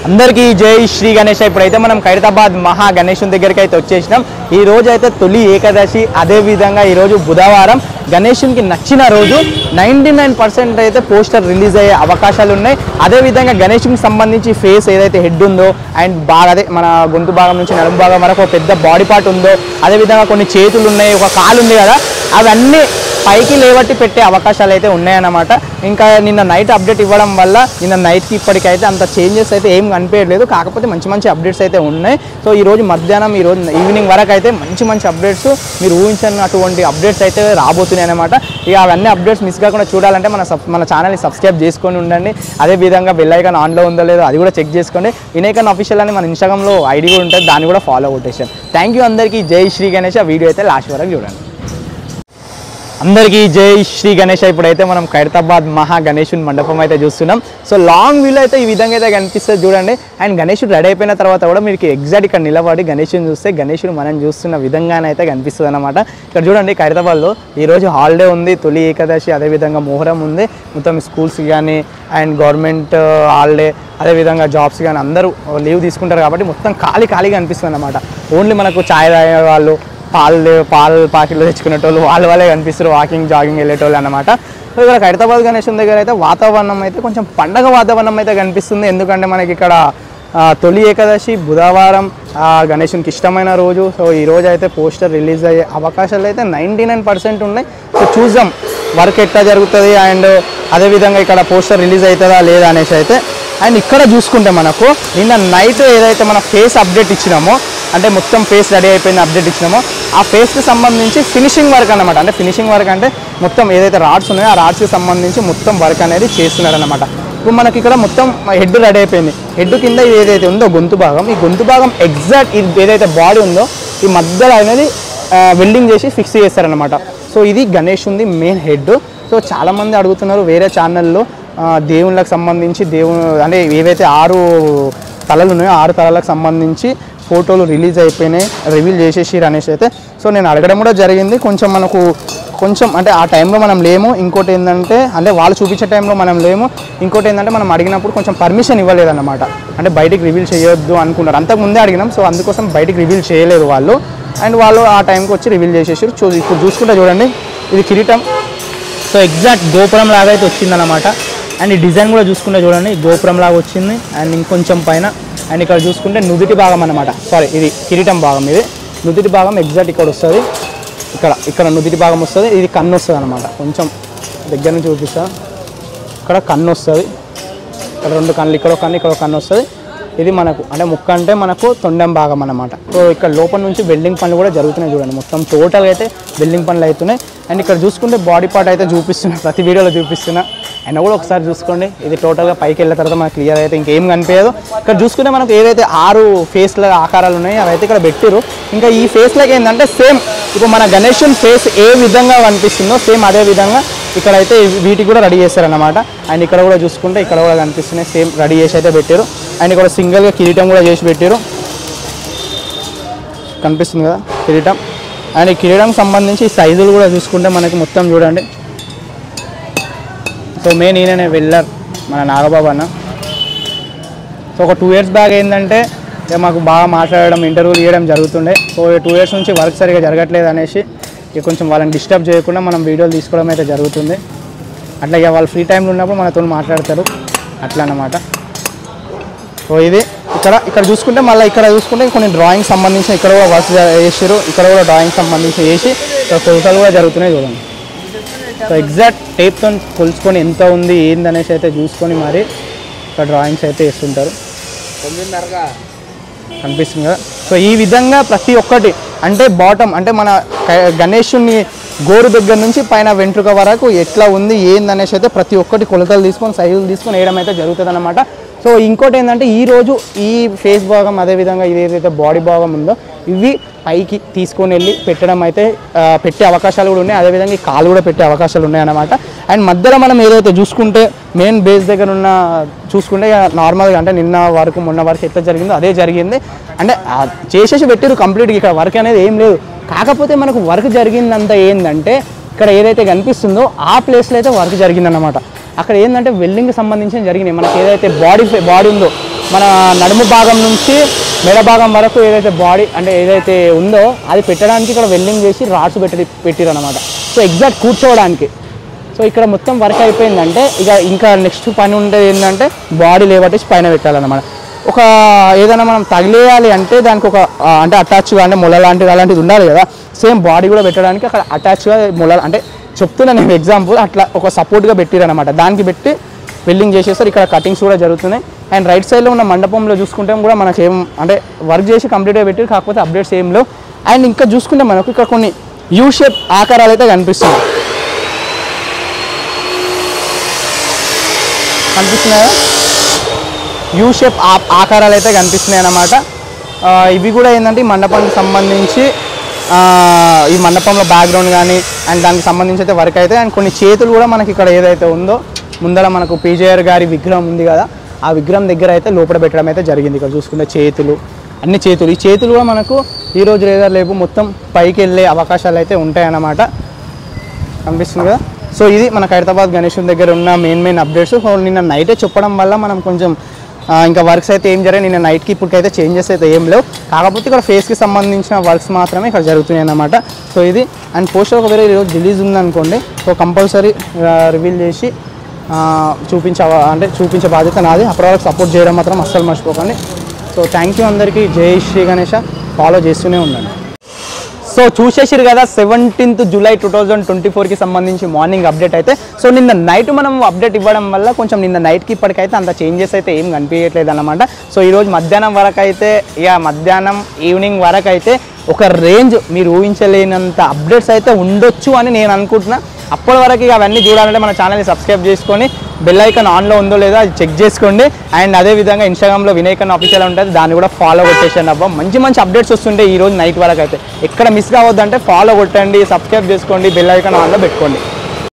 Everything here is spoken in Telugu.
అందరికీ జై శ్రీ గణేష్. ఇప్పుడైతే మనం ఖైరతాబాద్ మహా గణేశుని దగ్గరికి అయితే వచ్చేసినాం. ఈ రోజు అయితే తొలి ఏకాదశి, అదేవిధంగా ఈరోజు బుధవారం. గణేశునికి నచ్చిన రోజు. 99% అయితే పోస్టర్ రిలీజ్ అయ్యే అవకాశాలు ఉన్నాయి. అదేవిధంగా గణేశునికి సంబంధించి ఫేస్ ఏదైతే హెడ్ ఉందో అండ్ బాగా అదే మన గొంతు భాగం నుంచి నడుము భాగం వరకు ఒక పెద్ద బాడీ పార్ట్ ఉందో, అదేవిధంగా కొన్ని చేతులు ఉన్నాయి, ఒక కాలు ఉంది కదా, అవన్నీ పైకి లేవట్టి పెట్టే అవకాశాలు అయితే ఉన్నాయన్నమాట. ఇంకా నిన్న నైట్ అప్డేట్ ఇవ్వడం వల్ల నిన్న నైట్కి ఇప్పటికైతే అంత చేంజెస్ అయితే ఏం కనిపించలేదు. కాకపోతే మంచి మంచి అప్డేట్స్ అయితే ఉన్నాయి. సో ఈరోజు మధ్యాహ్నం, ఈరోజు ఈవినింగ్ వరకు అయితే మంచి మంచి అప్డేట్స్, మీరు ఊహించినటువంటి అప్డేట్స్ అయితే రాబోతున్నాయి అన్నమాట. ఇక అవన్నీ అప్డేట్స్ మిస్ కాకుండా చూడాలంటే మన ఛానల్ని సబ్స్క్రైబ్ చేసుకొని ఉండండి. అదేవిధంగా బెల్ ఐకాన్ ఆన్లో ఉందో లేదో అది కూడా చెక్ చేసుకోండి. వినాయకన్ ఆఫీషియల్ అని మన ఇన్స్టాగ్రామ్లో ఐడి కూడా ఉంటుంది, దాన్ని కూడా ఫాలో కొట్టేసాను. థ్యాంక్ యూ అందరికీ. జై శ్రీ గణేష్. ఆ వీడియో అయితే లాస్ట్ వరకు చూడండి. అందరికీ జై శ్రీ గణేష్. ఇప్పుడైతే మనం ఖైరతాబాద్ మహా గణేశుని మండపం అయితే చూస్తున్నాం. సో లాంగ్ వ్యూలో అయితే ఈ విధంగా అయితే కనిపిస్తుంది చూడండి. అండ్ గణేశుడు రెడీ అయిపోయిన తర్వాత కూడా మీకు ఎగ్జాక్ట్ ఇక్కడ నిలబడి గణేశుని చూస్తే గణేశుడు మనం చూస్తున్న విధంగానే అయితే కనిపిస్తుంది అనమాట. ఇక్కడ చూడండి, ఖైరతాబాద్లో ఈరోజు హాలిడే ఉంది, తొలి ఏకాదశి, అదేవిధంగా మొహరం ఉంది. మొత్తం స్కూల్స్ కానీ అండ్ గవర్నమెంట్ హాలిడే, అదేవిధంగా జాబ్స్ కానీ అందరూ లీవ్ తీసుకుంటారు కాబట్టి మొత్తం ఖాళీగా అనిపిస్తుంది అనమాట. ఓన్లీ మనకు ఛాయ్ తాగే వాళ్ళు, పాలు ప్యాకెట్లు తెచ్చుకునేటోళ్ళు వాళ్ళే కనిపిస్తారు, వాకింగ్ జాగింగ్ వెళ్ళేటోళ్ళు అనమాట. సో ఇక్కడ ఖైరతాబాద్ గణేశుని దగ్గర అయితే వాతావరణం అయితే కొంచెం పండగ వాతావరణం అయితే కనిపిస్తుంది. ఎందుకంటే మనకి ఇక్కడ తొలి ఏకాదశి బుధవారం, గణేశునికి ఇష్టమైన రోజు. సో ఈ రోజు అయితే పోస్టర్ రిలీజ్ అయ్యే అవకాశాలు అయితే 99% ఉన్నాయి. సో చూద్దాం వర్క్ ఎట్లా జరుగుతుంది అండ్ అదేవిధంగా ఇక్కడ పోస్టర్ రిలీజ్ అవుతుందా లేదా అనేసి అయితే. అండ్ ఇక్కడ చూసుకుంటే మనకు నిన్న నైట్ ఏదైతే మన ఫేస్ అప్డేట్ ఇచ్చినామో, అంటే మొత్తం ఫేస్ రెడీ అయిపోయింది అప్డేట్ ఇచ్చినామో, ఆ ఫేస్కి సంబంధించి ఫినిషింగ్ వర్క్ అనమాట. అంటే ఫినిషింగ్ వర్క్ అంటే మొత్తం ఏదైతే రాడ్స్ ఉన్నాయో ఆ రాడ్స్కి సంబంధించి మొత్తం వర్క్ అనేది చేస్తున్నారనమాట. ఇప్పుడు మనకి ఇక్కడ మొత్తం హెడ్ రెడీ అయిపోయింది. హెడ్ కింద ఏదైతే ఉందో గొంతు భాగం, ఈ గొంతు భాగం ఎగ్జాక్ట్ ఏదైతే బాడీ ఉందో ఈ మధ్యలో అనేది వెల్డింగ్ చేసి ఫిక్స్ చేస్తారనమాట. సో ఇది గణేష్ ఉంది మెయిన్ హెడ్. సో చాలామంది అడుగుతున్నారు వేరే ఛానల్లో దేవుళ్ళకి సంబంధించి అంటే ఏవైతే 6 తలలు ఉన్నాయో 6 తలలకు సంబంధించి ఫోటోలు రిలీజ్ అయిపోయినాయి, రివీల్ చేసేసిరు అనేసి అయితే. సో నేను అడగడం కూడా జరిగింది. కొంచెం అంటే ఆ టైంలో మనం లేము. ఇంకోటి ఏంటంటే అంటే వాళ్ళు చూపించే టైంలో మనం లేము. ఇంకోటి ఏంటంటే మనం అడిగినప్పుడు కొంచెం పర్మిషన్ ఇవ్వలేదన్నమాట. అంటే బయటికి రివీల్ చేయొద్దు అనుకున్నారు. అంతకుముందే అడిగినాం, సో అందుకోసం బయటికి రివీల్ చేయలేదు వాళ్ళు. అండ్ వాళ్ళు ఆ టైంకి వచ్చి రివీల్ చేసేసారు. ఇప్పుడు చూసుకుంటే చూడండి, ఇది కిరీటం. సో ఎగ్జాక్ట్ గోపురం లాగా అయితే వచ్చిందన్నమాట. అండ్ ఈ డిజైన్ కూడా చూసుకుంటే చూడండి, గోపురం లాగా వచ్చింది. అండ్ ఇంకొంచెం పైన అండ్ ఇక్కడ చూసుకుంటే నుదుటి భాగం అన్నమాట. సారీ, ఇది కిరీటం భాగం. ఇది నుదుటి భాగం ఎగ్జాక్ట్ ఇక్కడ వస్తుంది. ఇక్కడ నుదుటి భాగం వస్తుంది. ఇది కన్ను వస్తుంది అనమాట. కొంచెం దగ్గర నుంచి చూపిస్తా. ఇక్కడ కన్ను వస్తుంది, ఇక్కడ 2 కన్నులు, ఇక్కడ ఒక కన్ను, ఇక్కడ ఒక కన్ను వస్తుంది. ఇది మనకు అంటే ముక్క అంటే మనకు తొండం భాగం అన్నమాట. సో ఇక్కడ లోపల నుంచి వెల్డింగ్ పనులు కూడా జరుగుతున్నాయి చూడండి. మొత్తం టోటల్గా అయితే వెల్డింగ్ పనులు అవుతున్నాయి. అండ్ ఇక్కడ చూసుకుంటే బాడీ పార్ట్ అయితే చూపిస్తున్నా, ప్రతి వీడియోలో చూపిస్తున్నా. అయినా కూడా ఒకసారి చూసుకోండి. ఇది టోటల్గా పైకి వెళ్ళిన తర్వాత మనకు క్లియర్ అయితే ఇంకేం కనిపించదు. ఇక్కడ చూసుకుంటే మనకు ఏదైతే 6 ఫేస్ల ఆకారాలు ఉన్నాయో అవైతే ఇక్కడ పెట్టిరు. ఇంకా ఈ ఫేస్లకి ఏంటంటే సేమ్ ఇప్పుడు మన గణేశుని ఫేస్ ఏ విధంగా కనిపిస్తుందో సేమ్ అదే విధంగా ఇక్కడైతే వీటికి కూడా రెడీ చేస్తారనమాట. అండ్ ఇక్కడ కూడా చూసుకుంటే ఇక్కడ కూడా కనిపిస్తున్నాయి, సేమ్ రెడీ చేసి అయితే పెట్టారు. అండ్ ఇక్కడ సింగిల్గా కిరీటం కూడా చేసి పెట్టారు, కనిపిస్తుంది కదా కిరీటం. అండ్ ఈ కిరీటంకి సంబంధించి సైజులు కూడా చూసుకుంటే మనకి మొత్తం చూడండి. సో మెయిన్ ఈయననే వెళ్ళారు మన నాగబాబు అన్న. సో ఒక 2 years బ్యాక్ ఏంటంటే మాకు బాగా మాట్లాడడం, ఇంటర్వ్యూలు ఇవ్వడం జరుగుతుండే. సో 2 years నుంచి వర్క్ సరిగా జరగట్లేదు అనేసి ఇక కొంచెం వాళ్ళని డిస్టర్బ్ చేయకుండా మనం వీడియోలు తీసుకోవడం అయితే జరుగుతుంది. అట్లా ఇక వాళ్ళు ఫ్రీ టైంలో ఉన్నప్పుడు మనతో మాట్లాడతారు అట్లా అన్నమాట. సో ఇది ఇక్కడ చూసుకుంటే మళ్ళీ ఇక్కడ చూసుకుంటే కొన్ని డ్రాయింగ్ సంబంధించి ఇక్కడ కూడా వర్క్ చేసారు. ఇక్కడ కూడా డ్రాయింగ్ సంబంధించి చేసి కొలతలు కూడా జరుగుతున్నాయి చూడండి. సో ఎగ్జాక్ట్ టేప్తో కొలుచుకొని ఎంత ఉంది ఏందనేసి అయితే చూసుకొని మరి ఇక్కడ డ్రాయింగ్స్ అయితే వేస్తుంటారు, కనిపిస్తుంది కదా. సో ఈ విధంగా ప్రతి ఒక్కటి అంటే బాటమ్ అంటే మన గణేశుని గోరు దగ్గర నుంచి పైన వెంట్రుక వరకు ఎట్లా ఉంది ఏందనేసి అయితే ప్రతి ఒక్కటి కొలతలు తీసుకొని సైజులు తీసుకొని వేయడం అయితే జరుగుతుంది అన్నమాట. సో ఇంకోటి ఏంటంటే ఈరోజు ఈ ఫేస్ భాగం, అదేవిధంగా ఇది ఏదైతే బాడీ భాగం ఉందో ఇవి పైకి తీసుకొని వెళ్ళి పెట్టడం అయితే పెట్టే అవకాశాలు కూడా ఉన్నాయి. అదేవిధంగా ఈ కాలు కూడా పెట్టే అవకాశాలు ఉన్నాయి అన్నమాట. అండ్ మధ్యలో మనం ఏదైతే చూసుకుంటే మెయిన్ బేస్ దగ్గర ఉన్న చూసుకుంటే నార్మల్గా అంటే నిన్న వరకు మొన్న వరకు ఎట్లా జరిగిందో అదే జరిగింది. అంటే చేసేసి పెట్టారు కంప్లీట్గా, ఇక్కడ వర్క్ అనేది ఏం లేదు. కాకపోతే మనకు వర్క్ జరిగిందంతా ఏంటంటే ఇక్కడ ఏదైతే కనిపిస్తుందో ఆ ప్లేస్లో అయితే వర్క్ జరిగిందన్నమాట. అక్కడ ఏంటంటే వెల్డింగ్కి సంబంధించిన జరిగినాయి. మనకి ఏదైతే బాడీ ఉందో మన నడుము భాగం నుంచి మెడ భాగం వరకు ఏదైతే బాడీ అంటే ఏదైతే ఉందో అది పెట్టడానికి ఇక్కడ వెల్డింగ్ చేసి రాడ్స్ పెట్టిరు అనమాట. సో ఎగ్జాక్ట్ కూర్చోవడానికి. సో ఇక్కడ మొత్తం వర్క్ అయిపోయిందంటే ఇక ఇంకా నెక్స్ట్ పని ఉండేది ఏంటంటే బాడీ లేబట్టేసి పైన పెట్టాలన్నమాట. ఒక ఏదైనా మనం తగిలేయాలి అంటే దానికి ఒక అంటే అటాచ్గా అంటే మొల లాంటిది అలాంటిది ఉండాలి కదా. సేమ్ బాడీ కూడా పెట్టడానికి అక్కడ అటాచ్గా మొల అంటే చెప్తున్నా నేను ఎగ్జాంపుల్ అట్లా ఒక సపోర్ట్గా పెట్టిరనమాట. దానికి పెట్టి వెల్డింగ్ చేసేస్తారు. ఇక్కడ కటింగ్స్ కూడా జరుగుతున్నాయి. అండ్ రైట్ సైడ్లో ఉన్న మండపంలో చూసుకుంటే కూడా మనకు ఏం అంటే వర్క్ చేసి కంప్లీట్గా పెట్టి కాకపోతే అప్డేట్స్ ఏం లేవు. అండ్ ఇంకా చూసుకుంటే మనకు ఇక్కడ కొన్ని యూ షేప్ ఆకారాలు అయితే కనిపిస్తున్నాయి యూ షేప్ ఆకారాలు అయితే కనిపిస్తున్నాయి అన్నమాట. ఇవి కూడా ఏంటంటే ఈ మండపానికి సంబంధించి ఈ మండపంలో బ్యాక్గ్రౌండ్ కానీ అండ్ దానికి సంబంధించి అయితే వర్క్ అయితే అండ్ కొన్ని చేతులు కూడా మనకి ఇక్కడ ఏదైతే ఉందో ముందర మనకు పీజేఆర్ గారి విగ్రహం ఉంది కదా ఆ విగ్రహం దగ్గర అయితే లోపల పెట్టడం అయితే జరిగింది. ఇక్కడ చూసుకుంటే చేతులు అన్ని చేతులు ఈ చేతులు కూడా మనకు ఈరోజు లేదా రేపు మొత్తం పైకి వెళ్ళే అవకాశాలు అయితే ఉంటాయన్నమాట. కనిపిస్తుంది కదా. సో ఇది మన ఖైరతాబాద్ గణేశుని దగ్గర ఉన్న మెయిన్ అప్డేట్స్. నిన్న నైటే చెప్పడం వల్ల మనం కొంచెం ఇంకా వర్క్స్ అయితే ఏం జరిగాయి నిన్న నైట్కి ఇప్పటికైతే చేంజెస్ అయితే ఏం లేవు. కాకపోతే ఇక్కడ ఫేస్కి సంబంధించిన వర్క్స్ మాత్రమే ఇక్కడ జరుగుతున్నాయి అన్నమాట. సో ఇది అండ్ పోస్టర్ ఒకవేళ ఈరోజు రిలీజ్ ఉందనుకోండి సో కంపల్సరీ రివీల్ చేసి చూపించే బాధ్యత నాది. అప్పటి వరకు సపోర్ట్ చేయడం మాత్రం అస్సలు మర్చిపోకండి. సో థ్యాంక్ యూ అందరికీ. జై శ్రీ గణేష. ఫాలో చేస్తూనే ఉండండి. సో చూసేసారు కదా 17th July 2024కి సంబంధించి మార్నింగ్ అప్డేట్ అయితే. సో నిన్న నైట్ మనం అప్డేట్ ఇవ్వడం వల్ల కొంచెం నిన్న నైట్కి ఇప్పటికైతే అంత చేంజెస్ అయితే ఏం కనిపించట్లేదు అన్నమాట. సో ఈరోజు మధ్యాహ్నం వరకు అయితే మధ్యాహ్నం ఈవినింగ్ వరకు అయితే ఒక రేంజ్ మీరు ఊహించలేనంత అప్డేట్స్ అయితే ఉండొచ్చు అని నేను అనుకుంటున్నా. అప్పటి వరకు ఇక అవన్నీ చూడాలంటే మన ఛానల్ని సబ్స్క్రైబ్ చేసుకొని బెల్ ఐకాన్ ఆన్లో ఉందో లేదో అది చెక్ చేసుకోండి. అండ్ అదేవిధంగా ఇన్స్టాగ్రామ్లో వినయకన్ ఆఫీషియల్ ఉంటుంది దాన్ని కూడా ఫాలో కొట్టేసండి. అబ్బా మంచి అప్డేట్స్ వస్తుంటే ఈరోజు నైట్ వరకు అయితే ఎక్కడ మిస్ కావద్దంటే ఫాలో కొట్టండి, సబ్స్క్రైబ్ చేసుకోండి, బెల్ ఐకాన్ ఆన్లో పెట్టుకోండి.